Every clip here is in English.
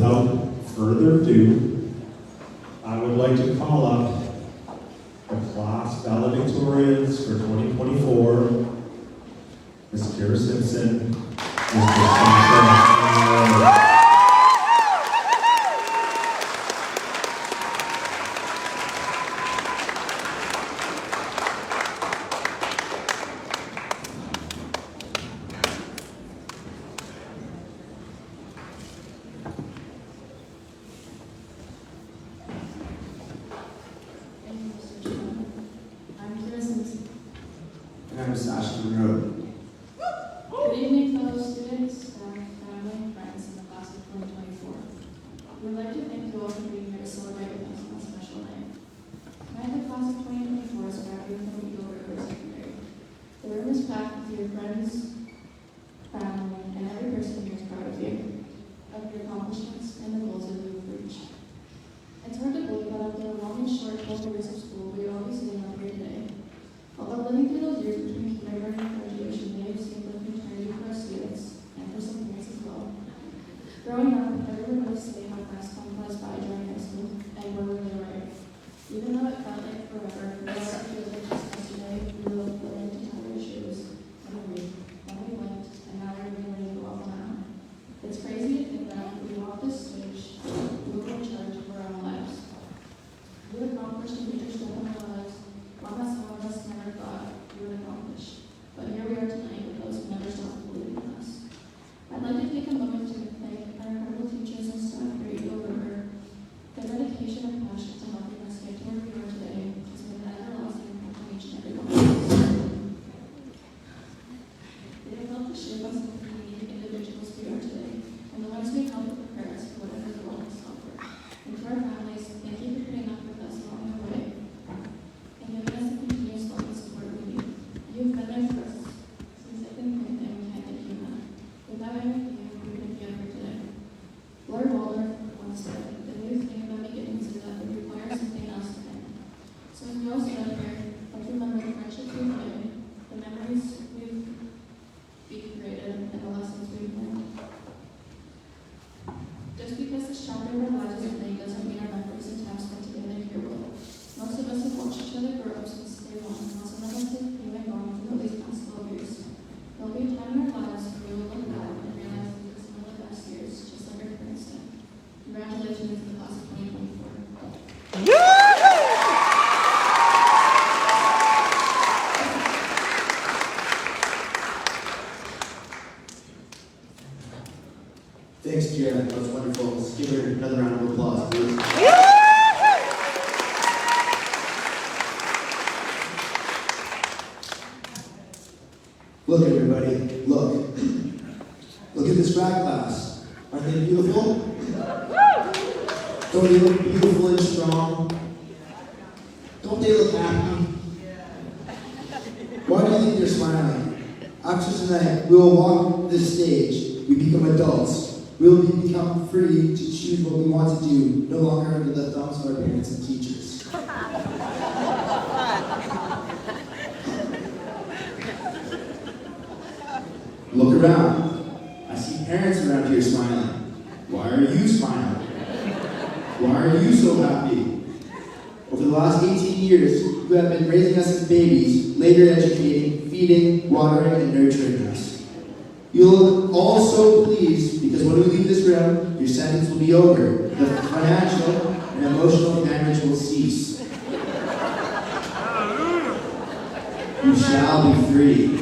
without further ado, I would like to call up the class valedictorians for 2024, Ms. Kara Simpson, Mr. Sacha Munro. I'm Sacha Munro. Good evening, fellow students, staff, family, and friends in the class of 2024. We would like to thank you all for being here to celebrate with us on a special day. Tonight, the class of 2024 is graduating from Eagle River Secondary. The room is packed with your friends, family, and every person here is proud of you, of your accomplishments, and the goals that you have reached. It's hard to believe that after a long and short 12 years of school, we are all sitting up here today. Although living through those years between kindergarten and graduation may have seemed like an eternity for our students, and for some parents as well. Growing up, everyone would say how fast time flies by during high school, and we're really right. Even though it felt like forever, it also feels like just yesterday we were learning to tie our shoes, and we went, and now we're getting ready to go off now. It's crazy to think that when we walk this stage, we were in charge of our own lives. We accomplished a major step in our lives, one that some of us never thought we would accomplish. But here we are tonight with those who never stopped believing in us. I'd like to take a moment to thank our incredible teachers and staff here at Eagle River. Their dedication and passion to helping us get to where we are today has made an everlasting impact on each and every one of us. They have helped to shape us into the unique individuals we are today, and the ones we help to prepare us for whatever the world has to offer. And to our families, thank you for putting up with us along the way, and giving us the continuous love and support we need. You've been there for us since I think and we can't thank you enough. Without everything you, we wouldn't be here today. Lord Waldorf once said, the new thing about beginnings is that they require something else to end. So as we all stand up here, let's remember the friendships we've made, the memories we've created, and the lessons we've learned. Just because the chapter of our lives is ending doesn't mean our memories and time spent together here will. Most of us have watched each other grow up since day one, while some of us have even gone through these past 12 years. There'll be a time in our lives where we will look back and realize that this is one of the best years, just like our parents did. Congratulations to the class of 2024. Thanks, Kara. That was wonderful. Let's give her another round of applause, please. Look, everybody. Look. Look at this grad class. Aren't they beautiful? Don't they look beautiful and strong? Don't they look happy? Why do you think they're smiling? After tonight, we will walk this stage. We become adults. We will become free to choose what we want to do, no longer under the thumbs of our parents and teachers. Look around. I see parents around here smiling. Why are you smiling? Why are you so happy? Over the last 18 years, you have been raising us as babies, later educating, feeding, watering, and nurturing us. You'll look all so pleased because when we leave this room, your sentence will be over. The financial and emotional damage will cease. You shall be free.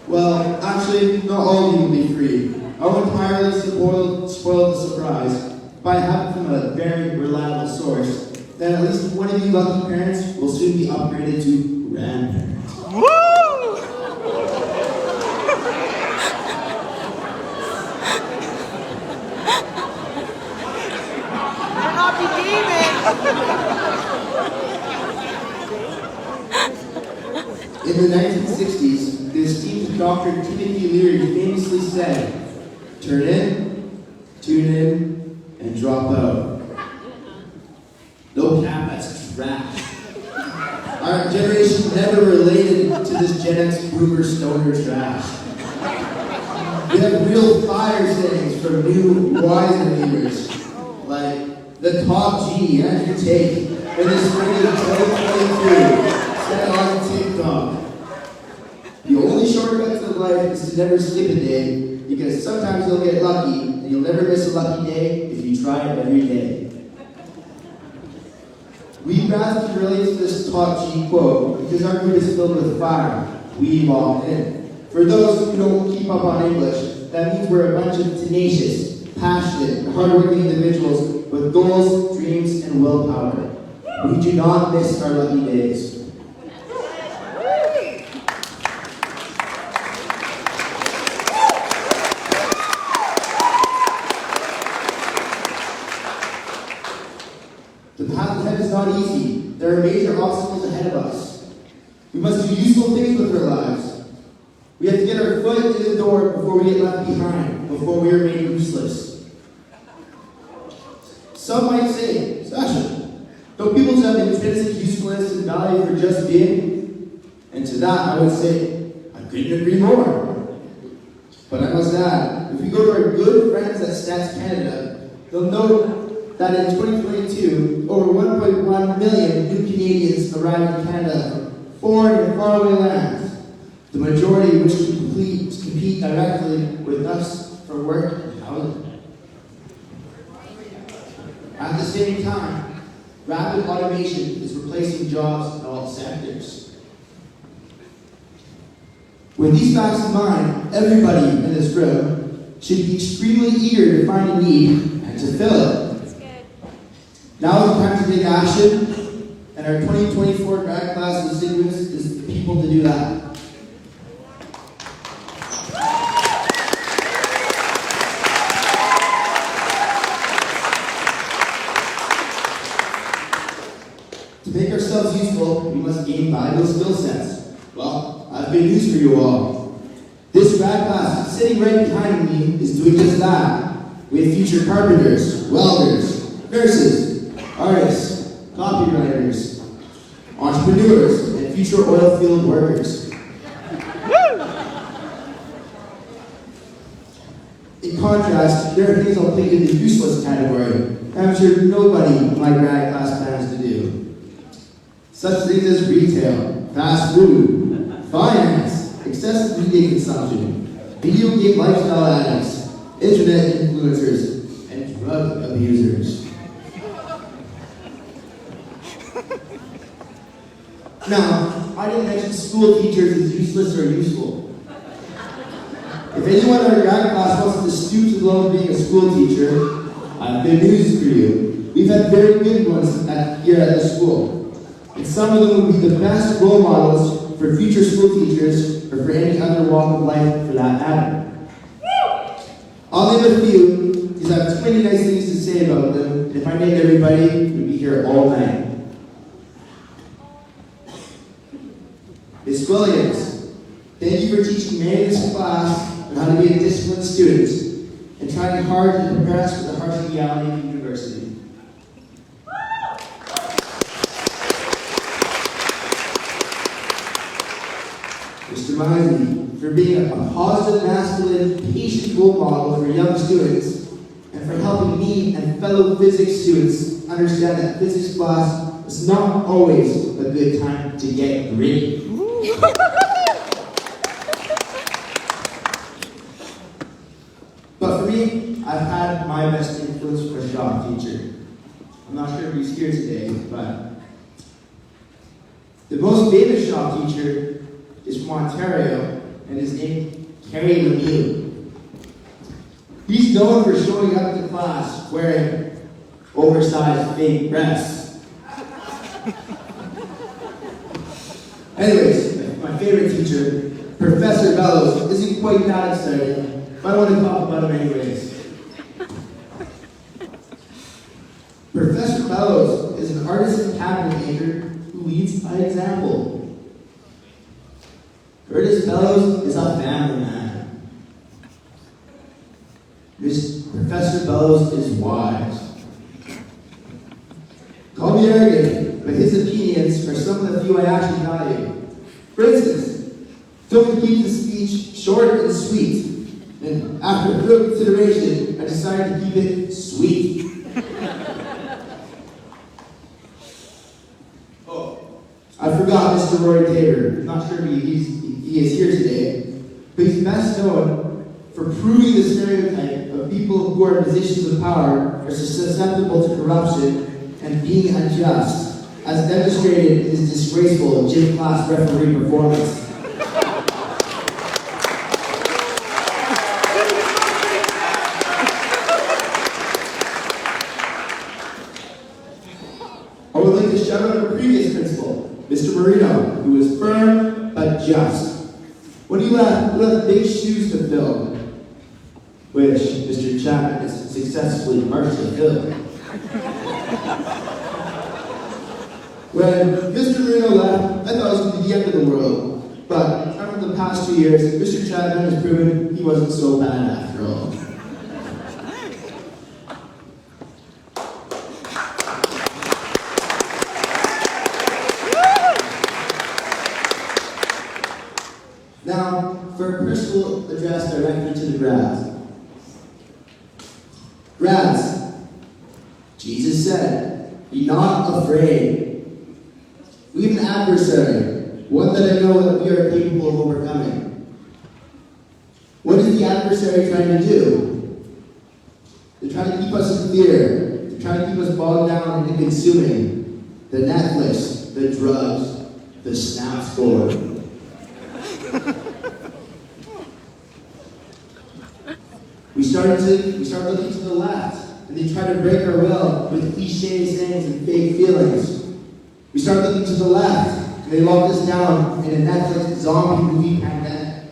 Well, actually, not all of you will be free. I won't entirely spoil the surprise by having from a very reliable source that at least one of you lucky parents will soon be upgraded to grandparents. In the 1960s, the esteemed Dr. Timothy Leary famously said, "Turn in, tune in, and drop out." No cap, that's trash. Our generation never related to this Gen X boomer stoner trash. We have real fire sayings from new wiser leaders, like the top G and your take in the spring of 2023, set on TikTok. The only shortcut to life is to never skip a day, because sometimes you'll get lucky, and you'll never miss a lucky day if you try it every day. We rather relate to this top G quote because our group is filled with fire. We walk in. For those who don't keep up on English, that means we're a bunch of tenacious, passionate, and hardworking individuals with goals, dreams, and willpower. We do not miss our lucky days. The path ahead is not easy. There are major obstacles ahead of us. We must do useful things with our lives. We have to get our foot in the door before we get left behind, before we are made useless. Some might say, Sacha, don't people have intrinsic usefulness and value for just being? And to that I would say, I couldn't agree more. But I must add, if we go to our good friends at Stats Canada, they'll know that in 2022, over 1.1 million new Canadians arrived in Canada from foreign and faraway lands, the majority of which compete directly with us for work and housing. At the same time, rapid automation is replacing jobs in all sectors. With these facts in mind, everybody in this room should be extremely eager to find a need and to fill it. Now is the time to take action, and our 2024 grad class constituents is the people to do that. To make ourselves useful, we must gain valuable skill sets. Well, I have good news for you all. This grad class sitting right behind me is doing just that. We have future carpenters, welders, nurses, artists, copywriters, entrepreneurs, and future oil field workers. In contrast, there are things I'll put in the useless category. I'm sure nobody in my grad class plans to do. Such things as retail, fast food, finance, excessive media consumption, video game lifestyle addicts, internet influencers, and drug abusers. Now, I didn't mention school teachers as useless or useful. If anyone in our grad class wants to stoop to the level of being a school teacher, I have good news for you. We've had very good ones here at the school. And some of them will be the best role models for future school teachers or for any other walk of life for that matter. I'll name a few because I have too many nice things to say about them. And if I named everybody, we'd be here all night. Ms. Williams, thank you for teaching me in this class on how to be a disciplined student and trying hard to prepare us for the harsh reality of university. Mr. Miley, for being a positive, masculine, patient role model for young students and for helping me and fellow physics students understand that physics class is not always a good time to get gritty. But for me, I've had my best influence from a shop teacher. I'm not sure if he's here today, but the most famous shop teacher is from Ontario, and his name is Kerry Lemieux. He's known for showing up to class wearing oversized fake breasts. Anyways, my favorite teacher, Professor Bellows, isn't quite that exciting, but I want to talk about him anyways. Professor Bellows is an artisan cabinet maker who leads by example. Curtis Bellows is a family man. Professor Bellows is wise. Call me arrogant, but his opinions are some of the few I actually value. For instance, don't keep the speech short and sweet, and after further consideration, I decided to keep it sweet. Oh, I forgot Mr. Roy Tabor. I'm not sure if he is here today, but he's best known for proving the stereotype of people who are in positions of power are susceptible to corruption and being unjust, as demonstrated in his disgraceful gym class referee performance. I would like to shout out our previous principal, Mr. Marino, who was firm but just. When he left big shoes to fill, which Mr. Chapman has successfully partially filled. When Mr. Marino left, I thought it was going to be the end of the world. But after the past 2 years, Mr. Chapman has proven he wasn't so bad after all. Now, for a personal address directly to the grads. Grads, Jesus said, be not afraid. We have an adversary, one that I know that we are capable of overcoming. What is the adversary trying to do? They're trying to keep us in fear. They're trying to keep us bogged down into consuming the Netflix, the drugs, the Snap score. We start looking to the left, and they try to break our will with cliche sayings and fake feelings. We start looking to the left, and they lock us down in a Netflix zombie movie pandemic.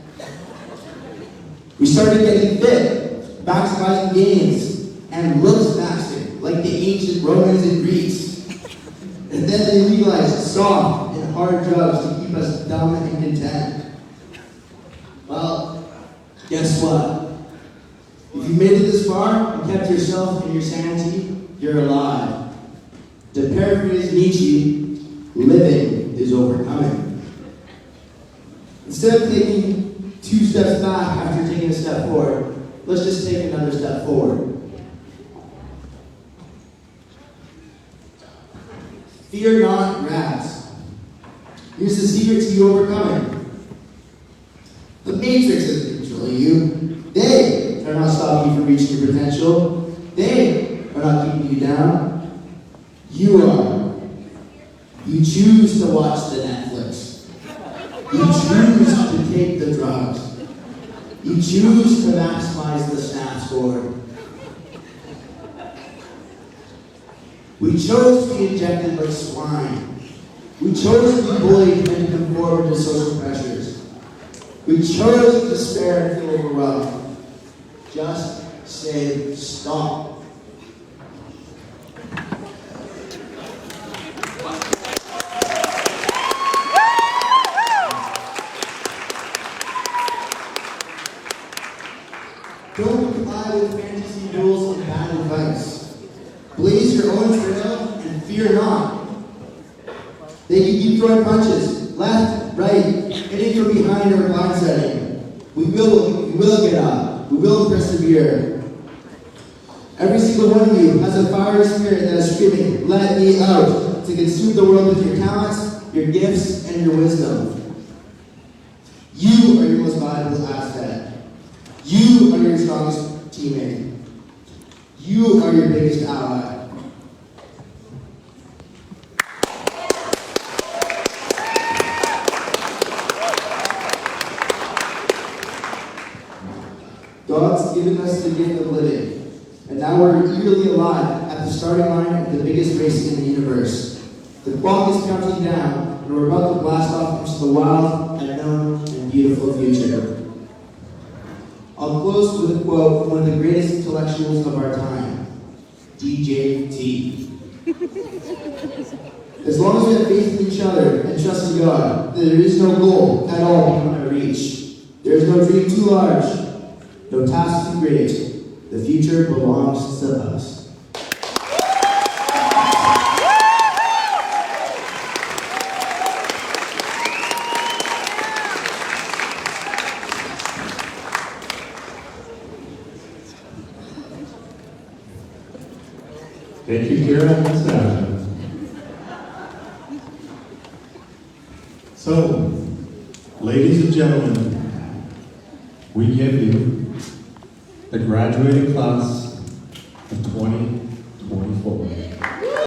We started getting fit, maximizing gains, and looks maxing, like the ancient Romans and Greeks. And then they legalized soft and hard drugs to keep us dumb and content. Well, guess what? If you made it this far and kept yourself and your sanity, you're alive. To paraphrase Nietzsche, living is overcoming. Instead of taking 2 steps back after taking a step forward, let's just take another step forward. Fear not, rats. Here's the secret to you overcoming. The Matrix isn't controlling you. They are not stopping you from reaching your potential. They are not keeping you down. You are. You choose to watch the Netflix. You choose to take the drugs. You choose to maximize the Snap score. We chose to be injected like swine. We chose to be bullied and conform to social pressures. We chose despair and feel overwhelmed. Just say stop. Don't comply with fantasy rules and bad advice. Blaze your own trail and fear not. They can keep throwing punches, left, right, hitting from behind or blindsiding. We will get up. We will persevere. Every single one of you has a fiery spirit that is screaming, let me out, to consume the world with your talents, your gifts, and your wisdom. You are your most valuable asset. You are your strongest teammate. You are your biggest ally. God's given us the gift of living, and now we're eagerly alive at the starting line of the biggest race in the universe. The clock is counting down, and we're about to blast off into the wild, unknown, and beautiful future. I'll close with a quote from one of the greatest intellectuals of our time, DJT. As long as we have faith in each other and trust in God, there is no goal at all beyond our reach. There is no dream too large. No task too great. The future belongs to us. Thank you, Kira and Sacha. So, ladies and gentlemen, we give you the graduating class of 2024.